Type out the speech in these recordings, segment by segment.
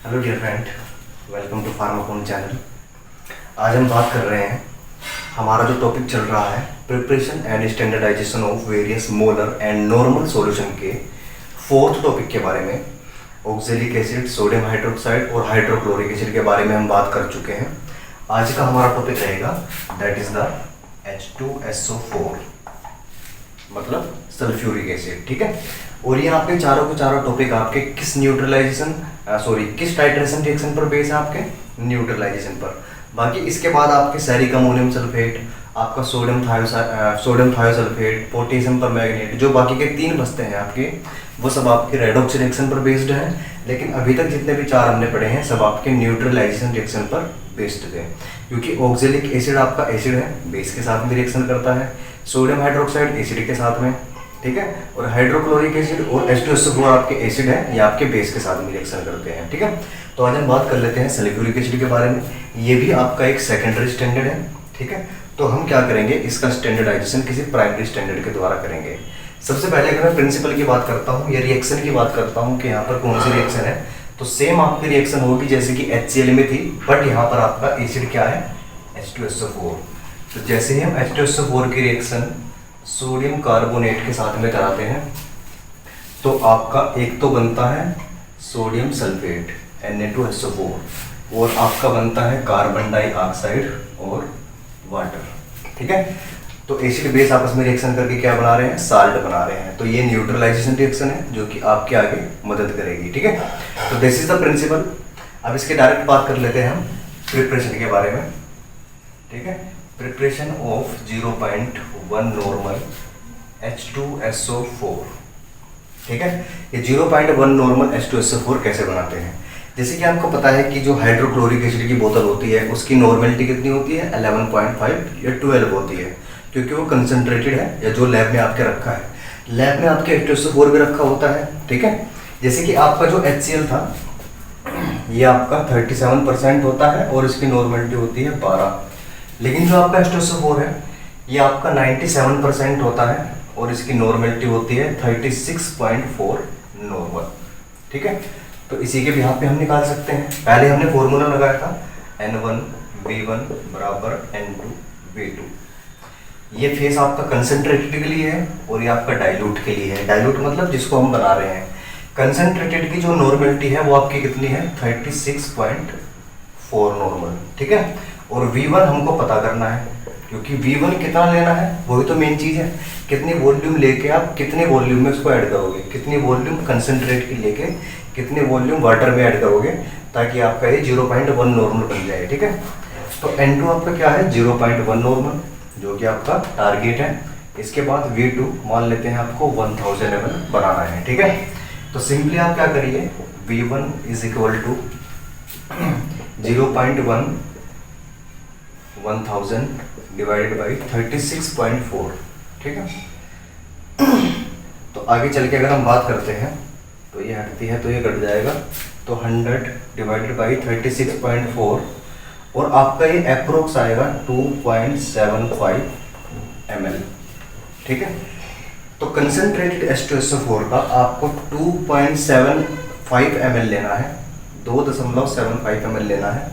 Hello dear friend, welcome to Pharmacon channel. आज हम बात कर रहे हैं, हमारा जो टॉपिक चल रहा है preparation and standardization of various molar and normal solution के फोर्थ टॉपिक के बारे में। ऑक्जेलिक एसिड, सोडियम हाइड्रोक्साइड और हाइड्रोक्लोरिक एसिड के बारे में हम बात कर चुके हैं। आज का हमारा टॉपिक रहेगा दैट इज द H2SO4 मतलब सल्फ्यूरिक एसिड। ठीक है, और ये आपके चारों के चारों टॉपिक आपके किस किस टाइट्रेशन रिएक्शन पर बेस है? आपके न्यूट्रलाइजेशन पर। बाकी इसके बाद आपके सैरिक अमोनियम सल्फेट, आपका सोडियम थायोसल्फेट, पोटेशियम परमैंगनेट, जो बाकी के तीन बचते हैं आपके, वो सब आपके रेडॉक्स रिएक्शन पर बेस्ड है। लेकिन अभी तक जितने भी चार हमने पढ़े हैं सब आपके न्यूट्रलाइजेशन रिएक्शन पर बेस्ड थे, क्योंकि ऑक्जेलिक एसिड आपका एसिड है, बेस के साथ में रिएक्शन करता है, सोडियम हाइड्रोक्साइड एसिड के साथ में, ठीक है, और हाइड्रोक्लोरिक एसिड और H2SO4 आपके एसिड है, ये आपके बेस के साथ में रिएक्शन करते हैं। ठीक है, तो आज हम बात कर लेते हैं सल्फ्यूरिक एसिड के बारे में। ये भी आपका एक सेकेंडरी स्टैंडर्ड है। ठीक है, तो हम क्या करेंगे, इसका स्टैंडर्डाइजेशन किसी प्राइमरी स्टैंडर्ड के द्वारा करेंगे। सबसे पहले अगर मैं प्रिंसिपल की बात करता हूँ या रिएक्शन की बात करता हूँ कि यहाँ पर कौन सी रिएक्शन है, तो सेम आपकी रिएक्शन होगी जैसे कि HCl में थी, बट यहाँ पर आपका एसिड क्या है, H2SO4। तो जैसे ही हम H2SO4 की रिएक्शन सोडियम कार्बोनेट के साथ में कराते हैं तो आपका एक तो बनता है सोडियम सल्फेट Na2SO4 और आपका बनता है कार्बन डाइऑक्साइड और वाटर। ठीक है, तो एसिड बेस आपस में रिएक्शन करके क्या बना रहे हैं, साल्ट बना रहे हैं। तो ये न्यूट्रलाइजेशन रिएक्शन है जो कि आपके आगे मदद करेगी। ठीक है, तो दिस इज द प्रिंसिपल। अब इसके डायरेक्ट बात कर लेते हैं हम प्रिपरेशन के बारे में। ठीक है, प्रिपरेशन ऑफ 0.1 नॉर्मल H2SO4। ठीक है, ये 0.1 नॉर्मल H2SO4 कैसे बनाते हैं? जैसे कि आपको पता है कि जो हाइड्रोक्लोरिक एसिड की बोतल होती है उसकी नॉर्मेलिटी कितनी होती है, 11.5 या 12 होती है, क्योंकि वो कंसनट्रेटेड है, या जो लैब में आपके रखा है। लैब में आपके H2SO4 भी रखा होता है। ठीक है, जैसे कि आपका जो HCl था ये आपका 37% होता है और इसकी नॉर्मेलिटी होती है 12, लेकिन जो आपका H2SO4 है ये आपका 97% होता है और इसकी नॉर्मेलिटी होती है 36.4 नॉर्मल। ठीक है, तो इसी के यहाँ पे हम निकाल सकते हैं। पहले हमने फॉर्मूला लगाया था N1V1 बराबर N2V2। ये फेस आपका कंसंट्रेटेड के लिए है और ये आपका डाइल्यूट के लिए है। डाइल्यूट मतलब जिसको हम बना रहे हैं। कंसंट्रेटेड की जो नॉर्मेलिटी है वो आपकी कितनी है, 36.4 नॉर्मल। ठीक है, और V1 हमको पता करना है, क्योंकि V1 कितना लेना है वही तो मेन चीज़ है। कितनी वॉल्यूम लेके आप कितने वॉल्यूम में उसको ऐड करोगे, कितनी वॉल्यूम कंसंट्रेट की लेके कितने वॉल्यूम वाटर में ऐड करोगे, ताकि आपका ये 0.1 नॉर्मल बन जाए। ठीक है, तो N2 आपका क्या है, 0.1 नॉर्मल, जो कि आपका टारगेट है। इसके बाद V2 मान लेते हैं आपको 1000 ml बनाना है। ठीक है, तो सिंपली आप क्या करिए, V1 is equal to 0.1 1000 divided by 36.4। ठीक है, तो आगे चल के अगर हम बात करते हैं तो ये हटती है तो ये कट जाएगा, तो 100 डिवाइडेड बाई 36.4 और आपका ये अप्रोक्स आएगा 2.75 ml। ठीक है, तो कंसंट्रेटेड H2SO4 का आपको 2.75 ml लेना है, 2.75 ml लेना है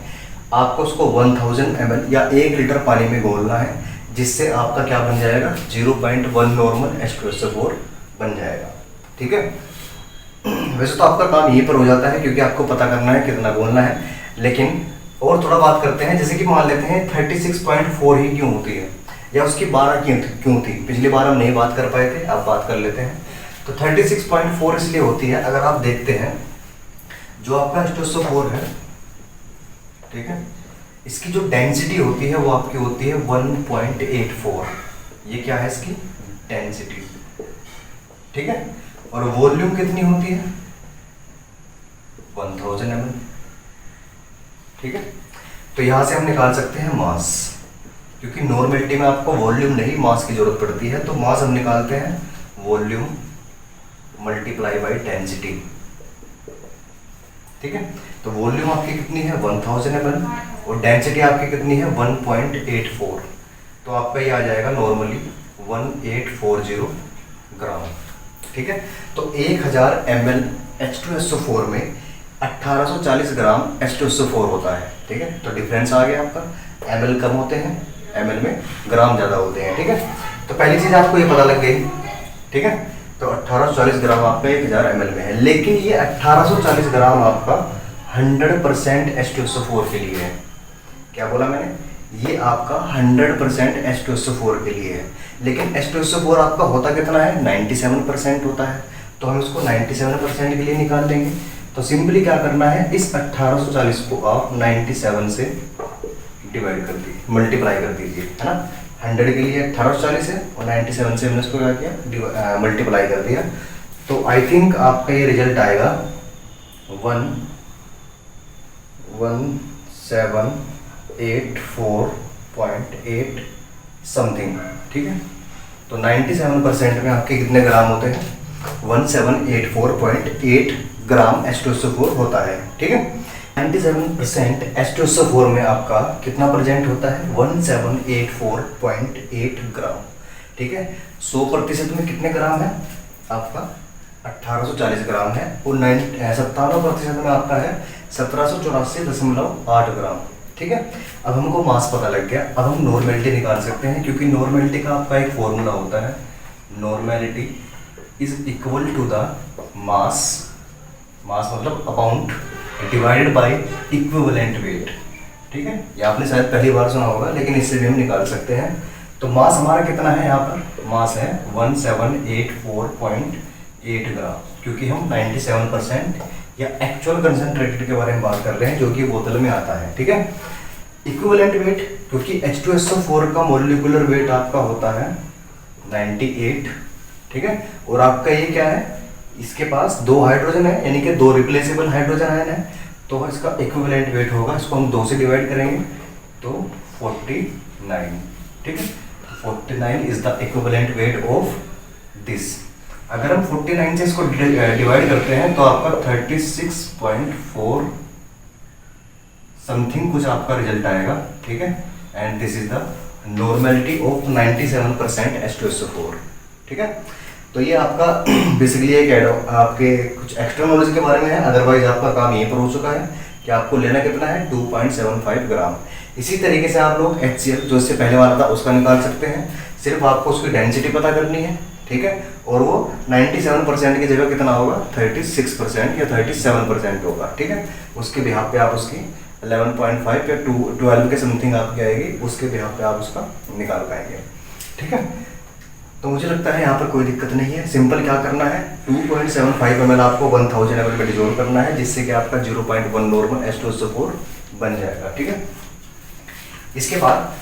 आपको। उसको 1000 ml या 1 लीटर पानी में घोलना है, जिससे आपका क्या बन जाएगा, 0.1 नॉर्मल H2SO4 बन जाएगा। ठीक है, वैसे तो आपका काम यहीं पर हो जाता है, क्योंकि आपको पता करना है कितना घोलना है। लेकिन और थोड़ा बात करते हैं, जैसे कि मान लेते हैं 36.4 ही क्यों होती है, या उसकी 12 क्यों थी, पिछली बार हम नहीं बात कर पाए थे, अब बात कर लेते हैं। तो 36.4 इसलिए होती है, अगर आप देखते हैं जो आपका H2SO4 है, ठीक है, इसकी जो डेंसिटी होती है वो आपकी होती है 1.84। ये क्या है, इसकी डेंसिटी। ठीक है, और वॉल्यूम कितनी होती है, 1000 ml। ठीक है, तो यहां से हम निकाल सकते हैं मास, क्योंकि नॉर्मेलिटी में आपको वॉल्यूम नहीं मास की जरूरत पड़ती है। तो मास हम निकालते हैं वॉल्यूम मल्टीप्लाई बाई डेंसिटी। ठीक है, तो वॉल्यूम आपकी कितनी है, 1000 ml और डेंसिटी आपकी कितनी है, 1.84। तो आपका ये आ जाएगा नॉर्मली 1840 ग्राम। ठीक है, तो 1000 ml H2SO4 में 1840 ग्राम H2SO4 होता है, ठीक है। तो डिफरेंस आ गया आपका, ml कम होते हैं, ml में ग्राम ज़्यादा होते हैं, ठीक है। तो पहली चीज़ आपको ये पता लग गई, ठीक है। तो 1840 ग्राम आपका 1000 ml में है, लेकिन ये 1840 ग्राम आपका 100% H2SO4 के लिए है। क्या बोला मैंने? ये आपका 100% H2SO4 के लिए है, लेकिन H2SO4 आपका होता कितना है? 97% होता है। तो हम इसको 97% के लिए निकाल लेंगे। तो सिंपली क्या करना है, इस 1840 को आप 97 से डिवाइड कर दीजिए, मल्टीप्लाई कर दीजिए, है ना। 100 के लिए 1840 है और 97 से हमने इसको क्या किया, मल्टीप्लाई कर दिया। तो आई थिंक आपका ये रिजल्ट आएगा 11784.8 समथिंग, ठीक है। तो 97% में आपके कितने ग्राम होते हैं? 1784.8 ग्राम H2SO4 होता है, ठीक है। 97% H2SO4 में आपका कितना प्रेजेंट होता है? 1784.8 ग्राम, ठीक है। 100% में कितने ग्राम है आपका? 1840 ग्राम है। और 97% में आपका है 1784.8 ग्राम, ठीक है। अब हमको मास पता लग गया, अब हम नॉर्मेलिटी निकाल सकते हैं, क्योंकि नॉर्मेलिटी का आपका एक फॉर्मूला होता है, normality is equal to the mass, mass मतलब amount divided by equivalent weight, ठीक है। ये आपने शायद पहली बार सुना होगा, लेकिन इससे भी हम निकाल सकते हैं। तो मास हमारा कितना है यहाँ पर? मास है 1784.8 ग्राम, क्योंकि हम 97% या एक्चुअल कंसंट्रेटेड के बारे में बात कर रहे हैं, जो कि बोतल में आता है, ठीक है। इक्विवेलेंट वेट, क्योंकि H2SO4 का मोलिकुलर वेट आपका होता है 98, ठीक है। और आपका ये क्या है, इसके पास 2 हाइड्रोजन है, यानी कि 2 रिप्लेसेबल हाइड्रोजन आयन है, तो इसका इक्विवेलेंट वेट होगा, इसको हम 2 से डिवाइड करेंगे तो 49, ठीक है। 49 is the equivalent weight of this. अगर हम 49 से इसको डिवाइड करते हैं तो आपका 36.4 समथिंग कुछ आपका रिजल्ट आएगा, ठीक है। And this is the normality of 97% H2SO4, ठीक है। तो ये आपका बेसिकली एक आपके कुछ एक्स्ट्रा नॉलेज के बारे में है, अदरवाइज आपका काम यहीं पर हो चुका है कि आपको लेना कितना है, 2.75 ग्राम। इसी तरीके से आप लोग HCl जो इससे पहले वाला था उसका निकाल सकते हैं, सिर्फ आपको उसकी डेंसिटी पता करनी है, ठीक है। और वो 97% की जगह कितना होगा, 36% या 37% होगा, ठीक है। उसके बिहाफ पे आप उसकी 11.5 या 12 के समथिंग आपकी आएगी, उसके बिहाफ पे आप उसका निकाल पाएंगे, ठीक है। तो मुझे लगता है यहाँ पर कोई दिक्कत नहीं है। सिंपल क्या करना है, 2.75 ml आपको 1000 ml में डिजोल्व करना है, जिससे कि आपका 0.1 नॉर्मल H2SO4 बन जाएगा, ठीक है। इसके बाद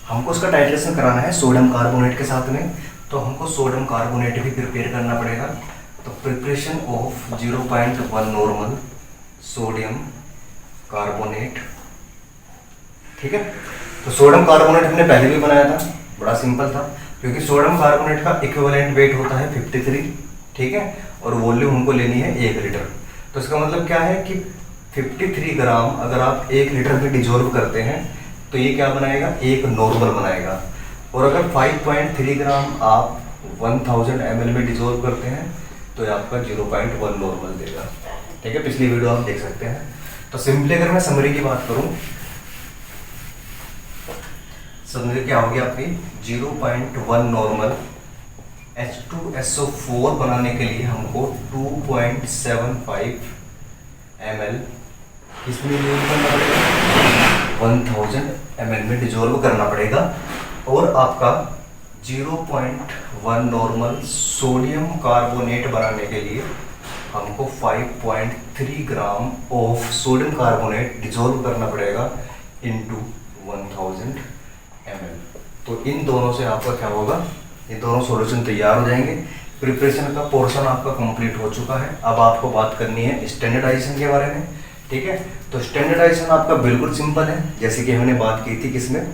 हमको उसका टाइट्रेशन कराना है सोडियम कार्बोनेट के साथ में, तो हमको सोडियम कार्बोनेट भी प्रिपेयर करना पड़ेगा। तो preparation of 0.1 normal sodium carbonate, ठीक है। तो सोडियम कार्बोनेट हमने पहले भी बनाया था, बड़ा सिंपल था, क्योंकि सोडियम कार्बोनेट का इक्विवेलेंट वेट होता है 53, ठीक है। और वॉल्यूम हमको लेनी है 1 लीटर। तो इसका मतलब क्या है कि 53 ग्राम अगर आप 1 लीटर में डिजोल्व करते हैं तो ये क्या बनाएगा, एक नॉर्मल बनाएगा। और अगर 5.3 ग्राम आप 1000 ml में डिजोल्व करते हैं तो ये आपका 0.1 नॉर्मल देगा, ठीक है। पिछली वीडियो आप देख सकते हैं। तो सिंपली अगर मैं समरी की बात करूं, समरी क्या होगी आपकी, 0.1 नॉर्मल H2SO4 बनाने के लिए हमको 2.75 ml इसमें यूज करना पड़ेगा, 1000 ml में डिजोल्व करना पड़ेगा। और आपका 0.1 नॉर्मल सोडियम कार्बोनेट बनाने के लिए हमको 5.3 gram of sodium carbonate dissolve करना पड़ेगा इनटू 1000 ml। तो इन दोनों से आपका क्या होगा, ये दोनों सॉल्यूशन तैयार हो जाएंगे। प्रिपरेशन का पोर्शन आपका कंप्लीट हो चुका है। अब आपको बात करनी है स्टैंडर्डाइजेशन के बारे में, ठीक है। तो स्टैंडर्डाइजेशन आपका बिल्कुल सिंपल है, जैसे कि हमने बात की थी किसमें,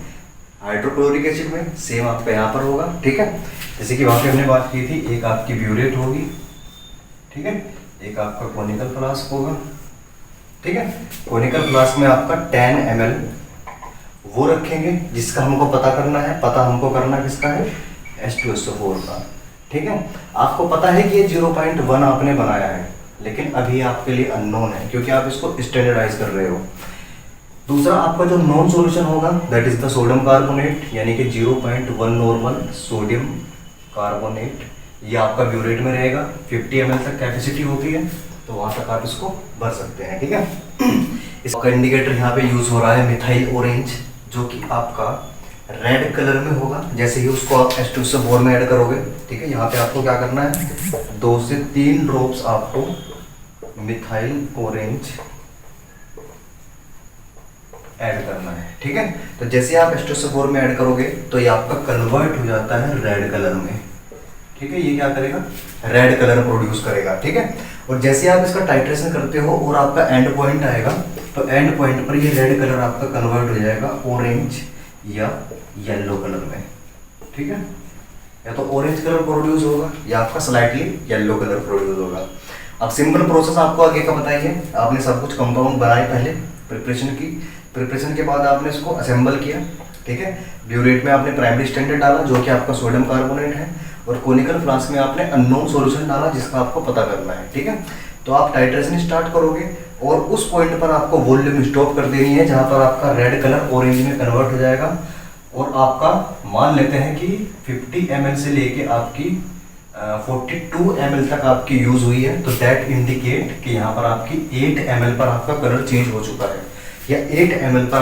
हाइड्रोक्लोरिक एसिड में, सेम आपका यहाँ पर होगा, ठीक है। जैसे कि वहाँ पे हमने बात की थी, एक आपकी ब्यूरेट होगी, ठीक है, एक आपका कोनिकल फ्लास्क होगा, ठीक है। कोनिकल फ्लास्क में आपका 10 ml वो रखेंगे जिसका हमको पता करना है। पता हमको करना किसका है? H2SO4 का। ठीक है, आपको पता है कि ये 0.1 आपने बनाया है, लेकिन अभी आपके लिए अननोन है क्योंकि आप इसको स्टैंडर्डाइज कर रहे हो। दूसरा आपका जो नॉन सॉल्यूशन होगा that is the sodium carbonate, यानी कि 0.1 नॉर्मल सोडियम कार्बोनेट। ये आपका ब्यूरेट में रहेगा, 50 ml तक कैपेसिटी होती है, तो वहां तक आप इसको भर सकते हैं। ठीक है, इसका इंडिकेटर यहाँ पे यूज हो रहा है मिथाइल ऑरेंज, जो कि आपका रेड कलर में होगा। जैसे ही उसको आप H2SO4 में ऐड करोगे, ठीक है, यहाँ पे आपको क्या करना है, 2 से 3 ड्रॉप्स आपको मिथाइल ऑरेंज ऐड करना है। ठीक है, तो जैसे आप H2SO4 में ऐड करोगे तो ये आपका कन्वर्ट हो जाता है रेड कलर में। ठीक है, ये क्या करेगा? रेड कलर प्रोड्यूस करेगा। ठीक है, और जैसे आप इसका टाइट्रेशन करते हो और आपका एंड पॉइंट आएगा, तो एंड पॉइंट पर ये रेड कलर आपका कन्वर्ट हो जाएगा ऑरेंज या येलो कलर में। ठीक है, या तो ऑरेंज कलर प्रोड्यूस होगा या आपका स्लाइटली येलो कलर प्रोड्यूस होगा। अब सिंपल प्रोसेस आपको आगे का बताइए। आपने सब कुछ कंपाउंड बनाए पहले, प्रिपरेशन के बाद आपने इसको असेंबल किया। ठीक है, ब्यूरेट में आपने प्राइमरी स्टैंडर्ड डाला जो कि आपका सोडियम कार्बोनेट है, और कोनिकल फ्लास्क में आपने अननोन सॉल्यूशन डाला जिसका आपको पता करना है। ठीक है, तो आप टाइट्रेशन स्टार्ट करोगे और उस पॉइंट पर आपको वॉल्यूम स्टॉप कर देनी है जहां पर आपका रेड कलर ऑरेंज में कन्वर्ट हो जाएगा, और आपका मान लेते हैं कि 50 ml से लेके आपकी 42 ml तक आपकी यूज हुई है, तो दैट इंडिकेट कि यहाँ पर आपकी 8 ml पर आपका कलर चेंज हो चुका है, या 8 ml पर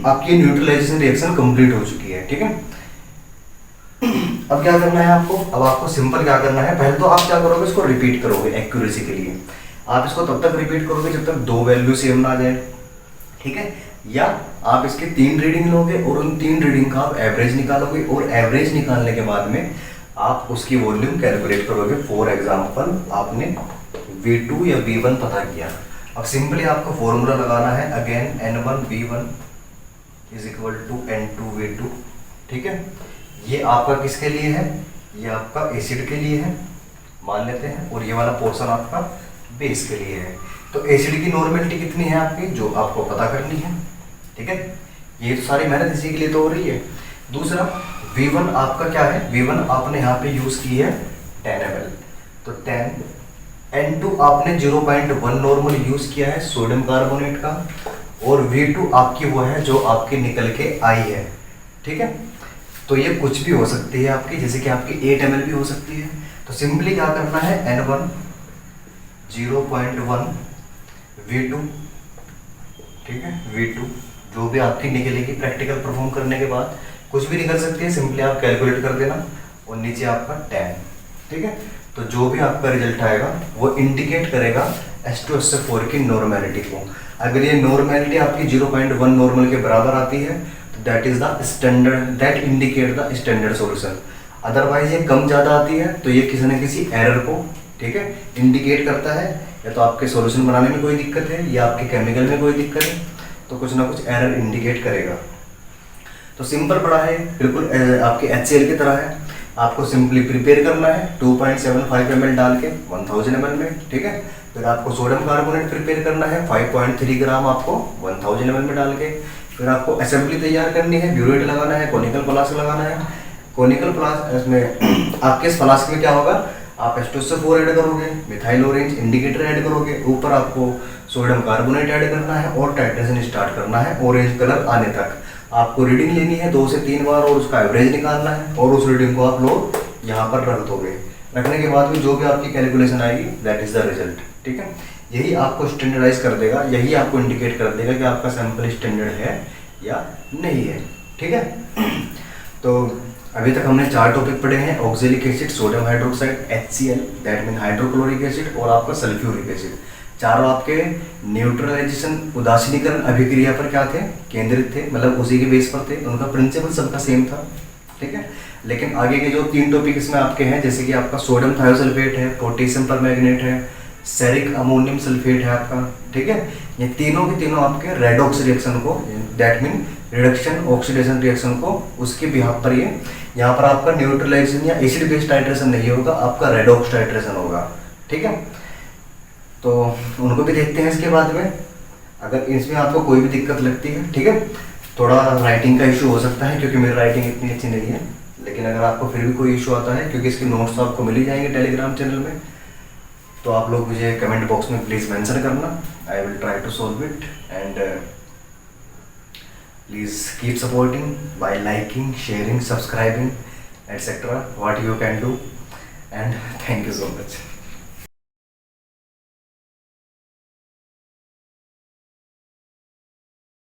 आपकी न्यूट्रलाइजेशन रिएक्शन कंप्लीट हो चुकी है। ठीक है, अब क्या करना है आपको? अब आपको सिंपल क्या करना है, पहले तो आप क्या करोगे, इसको रिपीट करोगे एक्यूरेसी के लिए। आप इसको तब तक रिपीट करोगे जब तक 2 वैल्यू सेम ना आ जाए। ठीक है, या आप इसके 3 रीडिंग लोगे और उन 3 रीडिंग का आप एवरेज निकालोगे, और एवरेज निकालने के बाद में आप उसकी वॉल्यूम कैलकुलेट करोगे। फॉर एग्जाम्पल आपने V2 या V1 पता किया, अब सिंपली आपको फॉर्मूला लगाना है again N1V1 is equal to N2V2। ठीक है, ये आपका किसके लिए है? ये आपका एसिड के लिए है मान लेते हैं, और ये वाला पोर्शन आपका बेस के लिए है। तो एसिड की नॉर्मेलिटी कितनी है आपकी, जो आपको पता करनी है। ठीक है, ये तो सारी मेहनत इसी के लिए तो हो रही है। दूसरा V1 आपका क्या है? V1 आपने यहाँ पे यूज की है 10 ml, तो 10। N2 आपने 0.1 नॉर्मल यूज किया है सोडियम कार्बोनेट का, और V2 आपकी वो है जो आपकी निकल के आई है। ठीक है, तो ये कुछ भी हो सकती है आपकी, जैसे कि आपकी 8 ml भी हो सकती है। तो सिंपली क्या करना है, N1 0.1 V2, ठीक है, V2 जो भी आपकी निकलेगी प्रैक्टिकल परफॉर्म करने के बाद, कुछ भी निकल सकती है, सिंपली आप कैलकुलेट कर देना, और नीचे आपका 10। ठीक है, तो जो भी आपका रिजल्ट आएगा वो इंडिकेट करेगा H2SO4 की नॉर्मेलिटी को। अगर ये नॉर्मेलिटी आपकी 0.1 नॉर्मल के बराबर आती है तो that is the standard, that indicate the standard solution. Otherwise ये कम ज़्यादा आती है तो ये किसी न किसी एरर को, ठीक है, इंडिकेट करता है, या तो आपके सॉल्यूशन बनाने में कोई दिक्कत है या आपके केमिकल में कोई दिक्कत है, तो कुछ ना कुछ एरर इंडिकेट करेगा। तो सिंपल पड़ा है, बिल्कुल आपके HCl की तरह है। आपको सिंपली प्रिपेयर करना है 2.75 ml डाल के 1000 ml में। ठीक है, फिर आपको सोडियम कार्बोनेट प्रिपेयर करना है 5.3 ग्राम आपको 1000 ml में डाल के। फिर आपको असेंबली तैयार करनी है, ब्यूरेट लगाना है, कोनिकल फ्लास्क लगाना है। कोनिकल फ्लास्क इसमें आपके इस फ्लास्क में क्या होगा, आप H2SO4 ऐड करोगे, मिथाइल ऑरेंज इंडिकेटर ऐड करोगे, ऊपर आपको सोडियम कार्बोनेट ऐड करना है और टाइट्रेशन स्टार्ट करना है ऑरेंज कलर आने तक। आपको रीडिंग लेनी है 2 से 3 बार और उसका एवरेज निकालना है, और उस रीडिंग को आप लोग यहाँ पर रख दोगे। रखने के बाद में जो भी आपकी कैलकुलेशन आएगी दैट इज द रिजल्ट। ठीक है, यही आपको स्टैंडर्डाइज कर देगा, यही आपको इंडिकेट कर देगा कि आपका सैंपल स्टैंडर्ड है या नहीं है। ठीक है, तो अभी तक हमने 4 टॉपिक पढ़े हैं, oxalic acid, sodium hydroxide, HCl that mean hydrochloric acid, और आपका सल्फ्यूरिक एसिड। चारों आपके न्यूट्रलाइजेशन उदासीनीकरण अभिक्रिया पर क्या थे, केंद्रित थे, मतलब उसी के बेस पर थे, उनका प्रिंसिपल सबका सेम था। ठीक है, लेकिन आगे के जो 3 टॉपिक इसमें आपके हैं, जैसे कि आपका सोडियम थायोसल्फेट है, पोटेशियम परमैंगनेट है, सेरिक अमोनियम सल्फेट है आपका। ठीक है, ये तीनों के तीनों आपके रेडॉक्स रिएक्शन को, that mean reduction oxidation reaction को, उसके बिहाफ पर ये यहाँ पर आपका न्यूट्रलाइजेशन या एसिड बेस्ड टाइट्रेशन नहीं होगा, आपका रेडॉक्स टाइट्रेशन होगा। ठीक है, तो उनको भी देखते हैं इसके बाद में। अगर इसमें आपको कोई भी दिक्कत लगती है, ठीक है, थोड़ा राइटिंग का इशू हो सकता है क्योंकि मेरी राइटिंग इतनी अच्छी नहीं है, लेकिन अगर आपको फिर भी कोई इशू आता है, क्योंकि इसके नोट्स तो आपको मिल ही जाएंगे टेलीग्राम चैनल में, तो आप लोग मुझे कमेंट बॉक्स में प्लीज़ मेंशन करना। I will try to solve it and please keep supporting by liking, sharing, subscribing, etc. what you can do, and thank you so much.